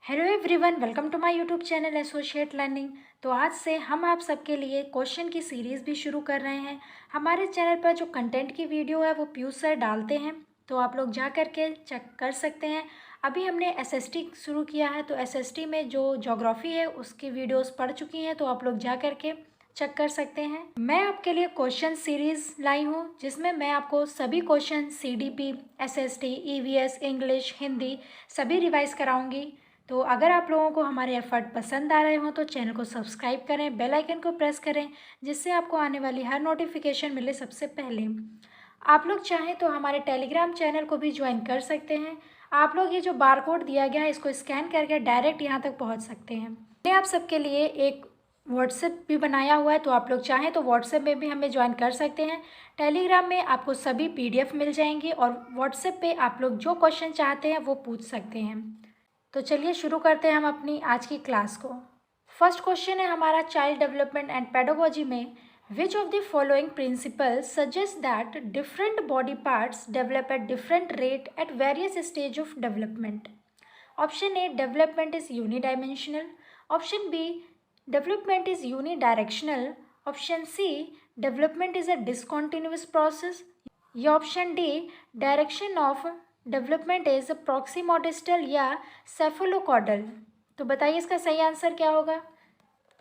Hello everyone, welcome to my YouTube channel associate learning. तो आज से हम आप सबके लिए क्वेश्चन की सीरीज़ भी शुरू कर रहे हैं। हमारे चैनल पर जो कंटेंट की वीडियो है वो पीयूष सर डालते हैं, तो आप लोग जा कर के चेक कर सकते हैं। अभी हमने एसएसटी शुरू किया है, तो एसएसटी में जो ज्योग्राफी है उसकी वीडियोस पढ़ चुकी हैं, तो आप लोग जा कर के चेक कर सकते हैं। मैं आपके लिए क्वेश्चन सीरीज़ लाई हूँ जिसमें मैं आपको सभी question CDP, SST, EVS, English, Hindi सभी रिवाइज कराऊंगी। तो अगर आप लोगों को हमारे एफर्ट पसंद आ रहे हों तो चैनल को सब्सक्राइब करें, बेल आइकन को प्रेस करें, जिससे आपको आने वाली हर नोटिफिकेशन मिले सबसे पहले। आप लोग चाहें तो हमारे टेलीग्राम चैनल को भी ज्वाइन कर सकते हैं। आप लोग ये जो बार कोड दिया गया है इसको स्कैन करके डायरेक्ट यहाँ तक पहुँच सकते हैं। मैंने आप सबके लिए एक व्हाट्सएप भी बनाया हुआ है, तो आप लोग चाहें तो व्हाट्सएप में भी हमें ज्वाइन कर सकते हैं। टेलीग्राम में आपको सभी पीडीएफ मिल जाएंगी और व्हाट्सएप पे आप लोग जो क्वेश्चन चाहते हैं वो पूछ सकते हैं। तो चलिए शुरू करते हैं हम अपनी आज की क्लास को। फर्स्ट क्वेश्चन है हमारा चाइल्ड डेवलपमेंट एंड पेडागोजी में, which of the following principles suggest that different body parts develop at different rate at various stage of development. Option A, development is unidimensional. Option B, development is unidirectional. Option C, development is a discontinuous process. या option D, direction of development is proximodistal या cephalocaudal. तो बताइए इसका सही answer क्या होगा।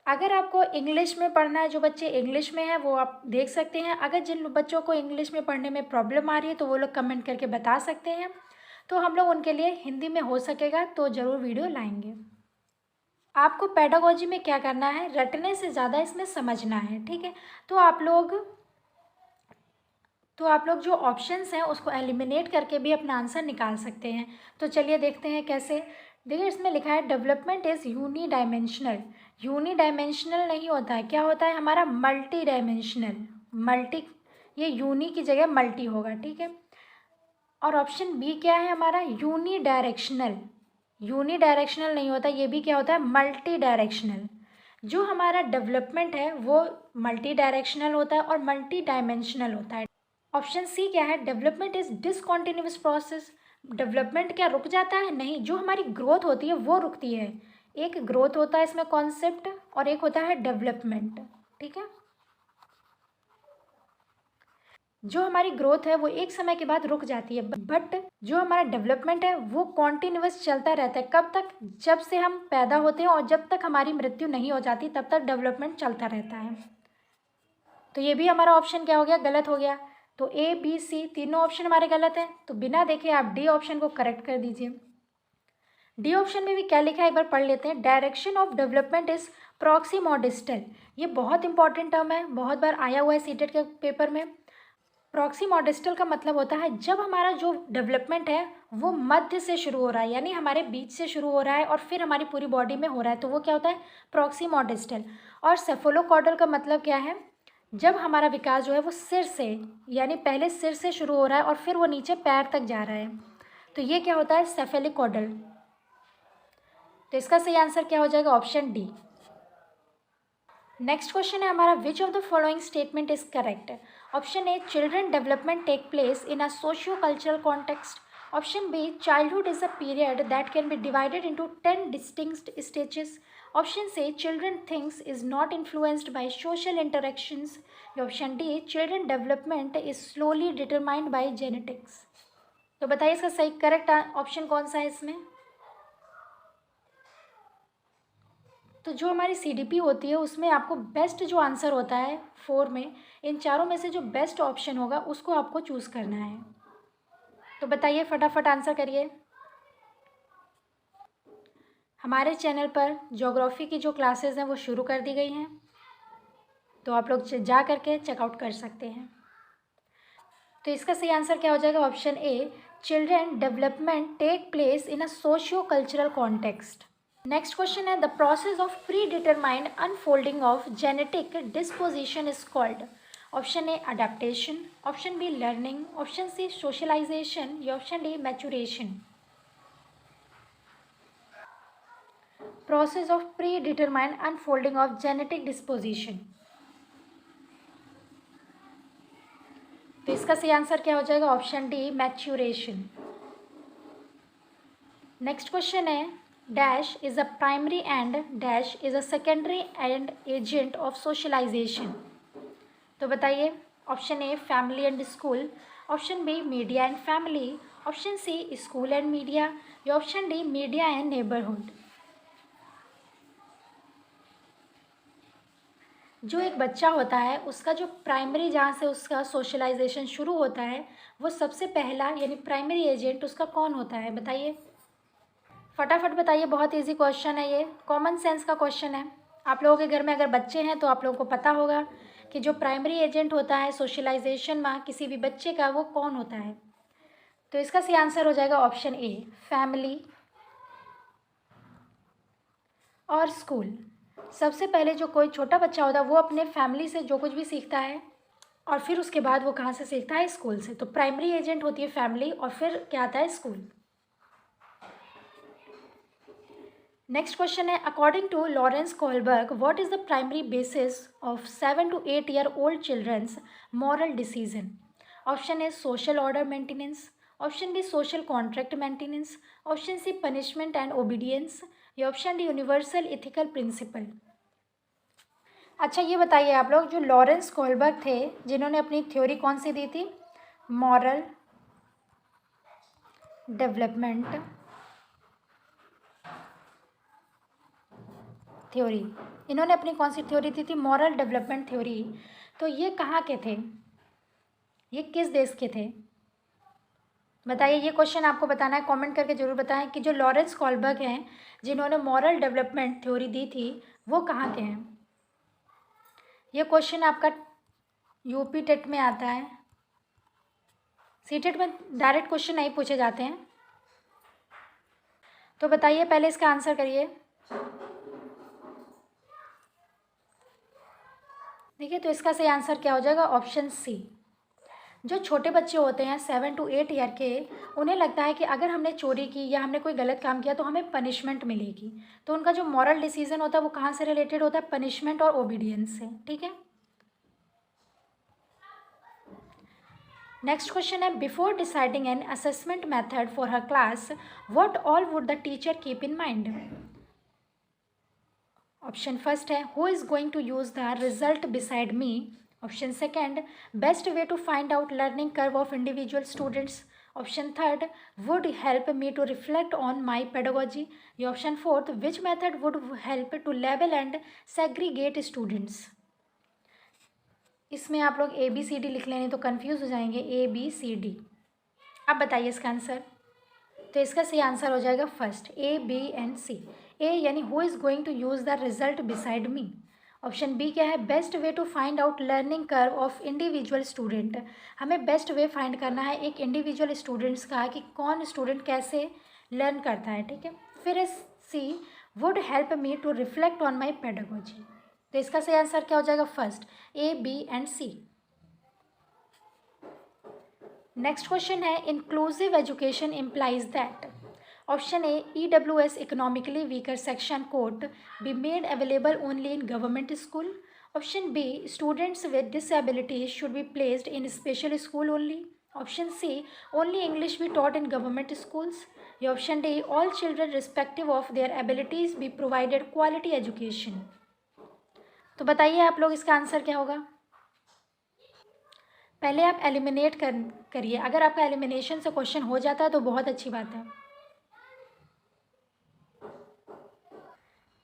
अगर आपको इंग्लिश में पढ़ना है, जो बच्चे इंग्लिश में हैं वो आप देख सकते हैं। अगर जिन बच्चों को इंग्लिश में पढ़ने में प्रॉब्लम आ रही है तो वो लोग कमेंट करके बता सकते हैं, तो हम लोग उनके लिए हिंदी में हो सकेगा तो ज़रूर वीडियो लाएंगे। आपको पेडागोजी में क्या करना है, रटने से ज़्यादा इसमें समझना है, ठीक है। तो आप लोग जो ऑप्शंस हैं उसको एलिमिनेट करके भी अपना आंसर निकाल सकते हैं। तो चलिए देखते हैं कैसे। देखिए इसमें लिखा है development is uni dimensional. Uni dimensional नहीं होता है, क्या होता है हमारा मल्टी डायमेंशनल। मल्टी, ये यूनी की जगह मल्टी होगा, ठीक है। और ऑप्शन बी क्या है हमारा, यूनी डायरेक्शनल। यूनी डायरेक्शनल नहीं होता, ये भी क्या होता है, मल्टी डायरेक्शनल। जो हमारा डेवलपमेंट है वो मल्टी डायरेक्शनल होता है और मल्टी डायमेंशनल होता है। ऑप्शन सी क्या है, development is discontinuous process. Development क्या रुक जाता है, नहीं, जो हमारी ग्रोथ होती है वो रुकती है। एक ग्रोथ होता है इसमें कॉन्सेप्ट और एक होता है डेवलपमेंट, ठीक है। जो हमारी ग्रोथ है वो एक समय के बाद रुक जाती है, बट जो हमारा डेवलपमेंट है वो कॉन्टिन्यूअस चलता रहता है। कब तक, जब से हम पैदा होते हैं और जब तक हमारी मृत्यु नहीं हो जाती तब तक डेवलपमेंट चलता रहता है। तो ये भी हमारा ऑप्शन क्या हो गया, गलत हो गया। तो ए बी सी तीनों ऑप्शन हमारे गलत हैं, तो बिना देखे आप डी ऑप्शन को करेक्ट कर दीजिए। डी ऑप्शन में भी क्या लिखा है एक बार पढ़ लेते हैं। Direction of development is proximodistal. ये बहुत इंपॉर्टेंट टर्म है, बहुत बार आया हुआ है सीटेट के पेपर में। प्रॉक्सिमोडिस्टल का मतलब होता है जब हमारा जो डेवलपमेंट है वो मध्य से शुरू हो रहा है, यानी हमारे बीच से शुरू हो रहा है और फिर हमारी पूरी बॉडी में हो रहा है, तो वो क्या होता है, प्रॉक्सिमोडिस्टल। और सेफेलोकॉडल का मतलब क्या है, जब हमारा विकास जो है वो सिर से, यानी पहले सिर से शुरू हो रहा है और फिर वो नीचे पैर तक जा रहा है, तो ये क्या होता है, सेफेलिकॉडल। तो इसका सही आंसर क्या हो जाएगा, ऑप्शन डी। नेक्स्ट क्वेश्चन है हमारा, which of the following statement is correct. Option A, children development take place in a socio cultural context. Option B, childhood is a period that can be divided into 10 distinct stages. Option C, children things is not influenced by social interactions. Option D, children development is slowly determined by genetics. तो बताइए इसका सही correct option कौन सा है इसमें। तो जो हमारी सीडीपी होती है उसमें आपको बेस्ट जो आंसर होता है 4 में, इन चारों में से जो बेस्ट ऑप्शन होगा उसको आपको चूज़ करना है। तो बताइए, फटाफट आंसर करिए। हमारे चैनल पर ज्योग्राफी की जो क्लासेस हैं वो शुरू कर दी गई हैं, तो आप लोग जा करके चेकआउट कर सकते हैं। तो इसका सही आंसर क्या हो जाएगा, option A, children development take place in a socio cultural context. Next question है, the process of predetermined unfolding of genetic disposition is called. Option A, adaptation. Option B, learning. Option C, socialisation. या option D, maturation. Process of predetermined unfolding of genetic disposition. तो इसका सही answer क्या हो जाएगा, option D, maturation. Next question है, dash is a primary and dash is a secondary and agent of socialization. तो बताइए, option A family and school, option B media and family, option C school and media, या option D media and neighbourhood. जो एक बच्चा होता है उसका जो प्राइमरी जहाँ से उसका सोशलाइजेशन शुरू होता है वो सबसे पहला यानी प्राइमरी एजेंट उसका कौन होता है, बताइए फटाफट बताइए। बहुत इजी क्वेश्चन है, ये कॉमन सेंस का क्वेश्चन है। आप लोगों के घर में अगर बच्चे हैं तो आप लोगों को पता होगा कि जो प्राइमरी एजेंट होता है सोशलाइजेशन में किसी भी बच्चे का वो कौन होता है। तो इसका सही आंसर हो जाएगा ऑप्शन ए फैमिली और स्कूल। सबसे पहले जो कोई छोटा बच्चा होता है वो अपने फैमिली से जो कुछ भी सीखता है और फिर उसके बाद वो कहाँ से सीखता है, स्कूल से। तो प्राइमरी एजेंट होती है फैमिली और फिर क्या आता है, स्कूल। नेक्स्ट क्वेश्चन है, according to Lawrence Kohlberg what is the primary basis of 7 to 8 year old childrens moral decision. Option A social order maintenance, option B social contract maintenance, option C punishment and obedience, या option D universal ethical principle. अच्छा ये बताइए आप लोग, जो Lawrence Kohlberg थे जिन्होंने अपनी थ्योरी कौन सी दी थी, मॉरल डेवलपमेंट थ्योरी, इन्होंने अपनी कौन सी थ्योरी दी थी, मॉरल डेवलपमेंट थ्योरी। तो ये कहाँ के थे, ये किस देश के थे, बताइए। ये क्वेश्चन आपको बताना है, कमेंट करके जरूर बताएं कि जो लॉरेंस कोलबर्ग हैं जिन्होंने मॉरल डेवलपमेंट थ्योरी दी थी वो कहाँ के हैं। ये क्वेश्चन आपका यूपी टेट में आता है, सीटेट में डायरेक्ट क्वेश्चन नहीं पूछे जाते हैं। तो बताइए, पहले इसका आंसर करिए। देखिए, तो इसका सही आंसर क्या हो जाएगा, ऑप्शन सी। जो छोटे बच्चे होते हैं 7 to 8 ईयर के, उन्हें लगता है कि अगर हमने चोरी की या हमने कोई गलत काम किया तो हमें पनिशमेंट मिलेगी। तो उनका जो मॉरल डिसीजन होता है वो कहाँ से रिलेटेड होता है, पनिशमेंट और ओबीडियंस से, ठीक है। नेक्स्ट क्वेश्चन है, before deciding an assessment method for her class what all would the teacher keep in mind. Option first है, who is going to use the result beside me. Option second, best way to find out learning curve of individual students. Option third, would help me to reflect on my pedagogy. या option fourth, which method would help to level and segregate students. इसमें आप लोग A B C D लिख लेंगे तो confuse हो जाएंगे, A B C D. अब बताइए इसका आंसर। तो इसका सही आंसर हो जाएगा first, A B and C. A यानी who is going to use the result beside me. Option B क्या है, best way to find out learning curve of individual student. हमें बेस्ट वे फाइंड करना है एक individual students का कि कौन स्टूडेंट कैसे लर्न करता है, ठीक है। फिर C, would help me to reflect on my pedagogy. तो इसका सही आंसर क्या हो जाएगा, first, A B and C. Next question है, inclusive education implies that. Option A, EWS economically weaker section code be made available only in government school. Option B, students with disabilities should be placed in special school only. Option C, only English be taught in government schools. या option D, all children respective of there abilities be provided quality education. तो बताइए आप लोग इसका answer क्या होगा। पहले आप एलिमिनेट करिए, अगर आपका एलिमिनेशन से क्वेश्चन हो जाता है तो बहुत अच्छी बात है।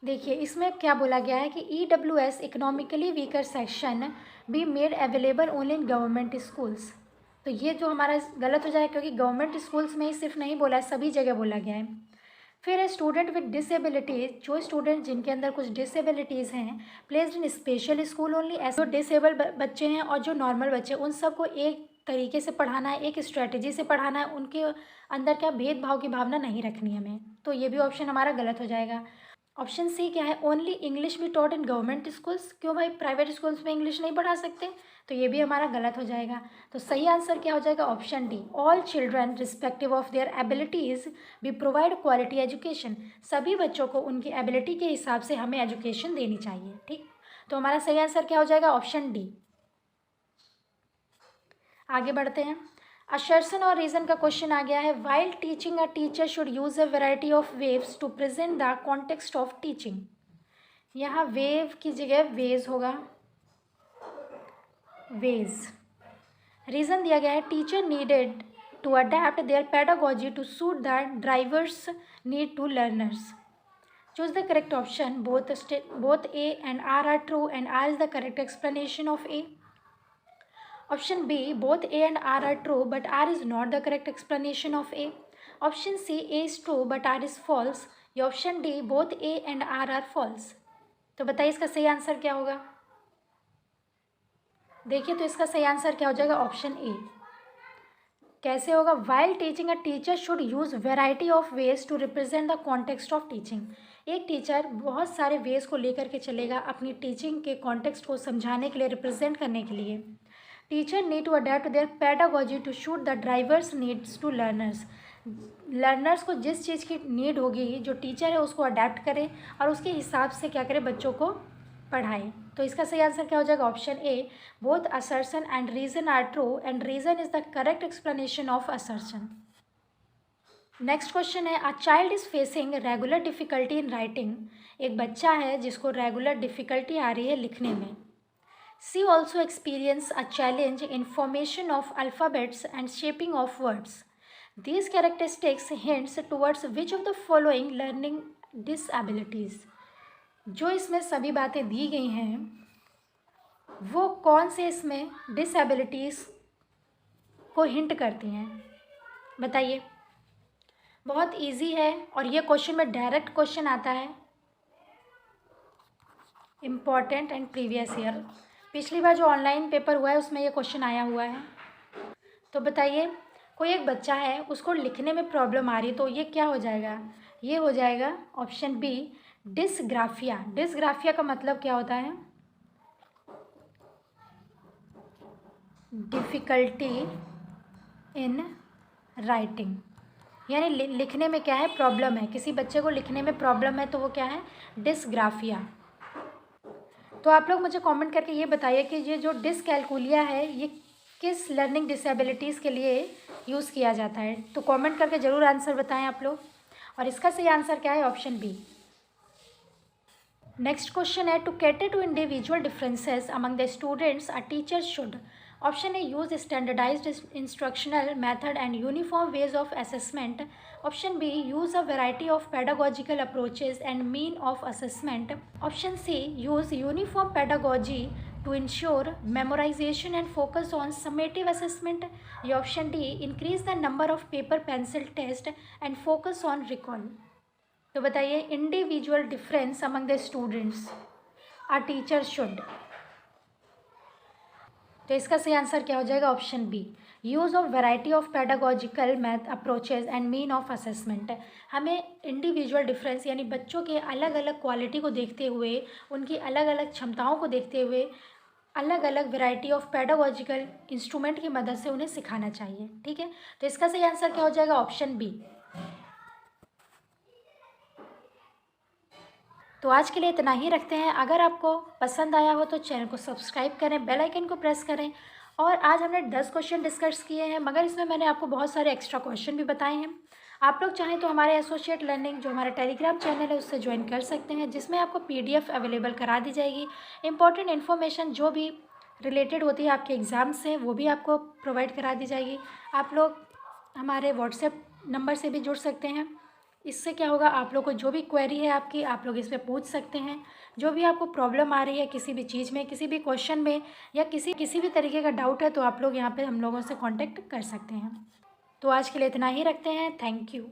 देखिए इसमें क्या बोला गया है कि EWS economically weaker section B made available only in government schools. तो ये जो हमारा गलत हो जाएगा क्योंकि गवर्नमेंट स्कूल्स में ही सिर्फ नहीं बोला है, सभी जगह बोला गया है। फिर है स्टूडेंट विद डिसेबिलिटीज़, जो स्टूडेंट जिनके अंदर कुछ डिसेबिलिटीज़ हैं placed in special school only. ऐसे जो डिसेबल बच्चे हैं और जो नॉर्मल बच्चे हैं उन सबको एक तरीके से पढ़ाना है, एक स्ट्रेटजी से पढ़ाना है, उनके अंदर क्या भेदभाव की भावना नहीं रखनी है हमें। तो ये भी ऑप्शन हमारा गलत हो जाएगा। ऑप्शन सी क्या है, only English be taught in government schools. क्यों भाई, प्राइवेट स्कूल्स में इंग्लिश नहीं पढ़ा सकते, तो ये भी हमारा गलत हो जाएगा। तो सही आंसर क्या हो जाएगा, option D, all children respective of their abilities be provide quality education. सभी बच्चों को उनकी एबिलिटी के हिसाब से हमें एजुकेशन देनी चाहिए, ठीक। तो हमारा सही आंसर क्या हो जाएगा, ऑप्शन डी। आगे बढ़ते हैं। असर्शन और रीज़न का क्वेश्चन आ गया है। While teaching a teacher should use a variety of waves to present the context of teaching. यहाँ वेव की जगह वेज होगा, वेज। रीज़न दिया गया है teacher needed to adapt their pedagogy to suit the drivers need to learners. Choose the correct option. Both A and R true and R is the correct explanation of A. Option B, both A and R are true, but R is not the correct explanation of A. Option C, A is true, but R is false. या Option D, both A and R are false. तो बताइए इसका सही answer क्या होगा। देखिए तो इसका सही आंसर क्या हो जाएगा, ऑप्शन ए। कैसे होगा, while teaching a teacher should use variety of ways to represent the context of teaching. एक टीचर बहुत सारे वेज को लेकर के चलेगा अपनी टीचिंग के कॉन्टेक्स्ट को समझाने के लिए, रिप्रेजेंट करने के लिए। Teacher need to adapt their pedagogy to suit the drivers needs to learners. Learners को जिस चीज़ की नीड होगी, जो टीचर है उसको अडेप्ट करे और उसके हिसाब से क्या करे, बच्चों को पढ़ाए। तो इसका सही आंसर क्या हो जाएगा, option A. Both assertion and reason are true and reason is the correct explanation of assertion. Next question है, a child is facing regular difficulty in writing. एक बच्चा है जिसको रेगुलर डिफ़िकल्टी आ रही है लिखने में। She also experienced a challenge in formation of alphabets and shaping of words. These characteristics hints towards which of the following learning disabilities? जो इसमें सभी बातें दी गई हैं वो कौन से इसमें डिसेबिलिटीज़ को हिंट करती हैं, बताइए। बहुत इजी है और ये क्वेश्चन में डायरेक्ट क्वेश्चन आता है, इम्पॉर्टेंट एंड प्रीवियस ईयर। पिछली बार जो ऑनलाइन पेपर हुआ है उसमें ये क्वेश्चन आया हुआ है। तो बताइए, कोई एक बच्चा है उसको लिखने में प्रॉब्लम आ रही है, तो ये क्या हो जाएगा, ये हो जाएगा ऑप्शन बी, डिसग्राफिया। डिसग्राफिया का मतलब क्या होता है, डिफ़िकल्टी इन राइटिंग, यानी लिखने में क्या है, प्रॉब्लम है। किसी बच्चे को लिखने में प्रॉब्लम है तो वो क्या है, डिसग्राफिया। तो आप लोग मुझे कमेंट करके ये बताइए कि ये जो डिसकैलकुलिया है ये किस लर्निंग डिसेबिलिटीज़ के लिए यूज़ किया जाता है। तो कमेंट करके ज़रूर आंसर बताएं आप लोग। और इसका सही आंसर क्या है, ऑप्शन बी। नेक्स्ट क्वेश्चन है, to cater to individual differences among the students a teacher should. Option A, use standardised instructional method and uniform ways of assessment. Option B, use a variety of pedagogical approaches and mean of assessment. Option C, use uniform pedagogy to ensure memorization and focus on summative assessment. या Option D, increase the number of paper pencil test and focus on recall. तो बताइए, individual difference among the students a teacher should। तो इसका सही answer क्या हो जाएगा, option B, use of variety of pedagogical math approaches and mean of assessment. हमें individual difference यानी बच्चों के अलग अलग क्वालिटी को देखते हुए, उनकी अलग अलग क्षमताओं को देखते हुए अलग अलग वेराइटी ऑफ पेडागोजिकल इंस्ट्रूमेंट की मदद से उन्हें सिखाना चाहिए। ठीक है, तो इसका सही आंसर क्या हो जाएगा, ऑप्शन बी। तो आज के लिए इतना ही रखते हैं। अगर आपको पसंद आया हो तो चैनल को सब्सक्राइब करें, बेल आइकन को प्रेस करें। और आज हमने 10 क्वेश्चन डिस्कस किए हैं, मगर इसमें मैंने आपको बहुत सारे एक्स्ट्रा क्वेश्चन भी बताए हैं। आप लोग चाहें तो हमारे एसोसिएट लर्निंग जो हमारा टेलीग्राम चैनल है उससे ज्वाइन कर सकते हैं, जिसमें आपको PDF अवेलेबल करा दी जाएगी। इंपॉर्टेंट इन्फॉर्मेशन जो भी रिलेटेड होती है आपके एग्ज़ाम से वो भी आपको प्रोवाइड करा दी जाएगी। आप लोग हमारे व्हाट्सएप नंबर से भी जुड़ सकते हैं। इससे क्या होगा, आप लोग को जो भी क्वेरी है आपकी, आप लोग इस पर पूछ सकते हैं। जो भी आपको प्रॉब्लम आ रही है किसी भी चीज़ में, किसी भी क्वेश्चन में, या किसी भी तरीके का डाउट है, तो आप लोग यहाँ पे हम लोगों से कांटेक्ट कर सकते हैं। तो आज के लिए इतना ही रखते हैं। Thank you.